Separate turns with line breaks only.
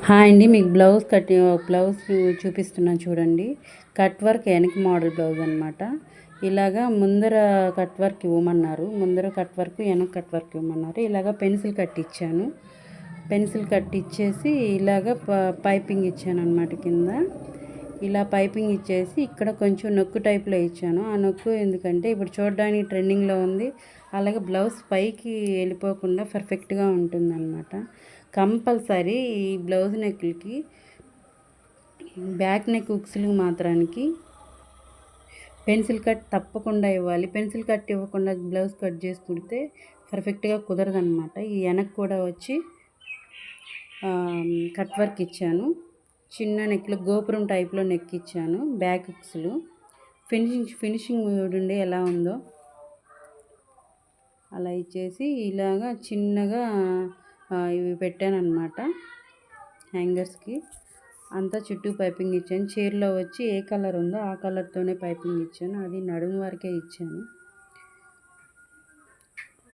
Hi అండి. మీకు blouse చూపిస్తున్నాను చూడండి. కట్ వర్క్ వెనక మోడల్ బ్లౌజ్ అనమాట. ఇలాగా ముందర కట్ వర్క్ ఇవ్వమన్నారు. ముందర కట్ వర్క్, వెనక కట్ వర్క్ ఇవ్వమన్నారు. ఇలాగ పెన్సిల్ కట్ ఇచ్చాను. పెన్సిల్ కట్ ఇచ్చేసి ఇలాగ పైపింగ్ ఇచ్చాను అనమాట. కింద ఇలా పైపింగ్ ఇచ్చేసి ఇక్కడ కొంచెం నొక్కు టైప్లో ఇచ్చాను. ఆ నొక్కు ఎందుకంటే ఇప్పుడు చూడడానికి ట్రెండింగ్లో ఉంది. అలాగే బ్లౌజ్ పైకి వెళ్ళిపోకుండా పర్ఫెక్ట్గా ఉంటుందన్నమాట. కంపల్సరీ ఈ బ్లౌజ్ నెక్లకి బ్యాక్ నెక్ ఉక్స్లకు మాత్రానికి పెన్సిల్ కట్ తప్పకుండా ఇవ్వాలి. పెన్సిల్ కట్ ఇవ్వకుండా బ్లౌజ్ కట్ చేసి కుడితే పర్ఫెక్ట్గా కుదరదనమాట. ఈ వెనక్కి కూడా వచ్చి కట్ వర్క్ ఇచ్చాను. చిన్న నెక్లు గోపురం టైప్లో నెక్ ఇచ్చాను. బ్యాక్ ఉక్స్లు ఫినిషింగ్ చూడండి ఎలా ఉందో. అలా ఇచ్చేసి ఇలాగా చిన్నగా ఇవి పెట్టాను అనమాట. హ్యాంగర్స్కి అంతా చుట్టూ పైపింగ్ ఇచ్చాను. చీరలో వచ్చి ఏ కలర్ ఉందో ఆ కలర్తోనే పైపింగ్ ఇచ్చాను. అది నడుము వరకే ఇచ్చాను.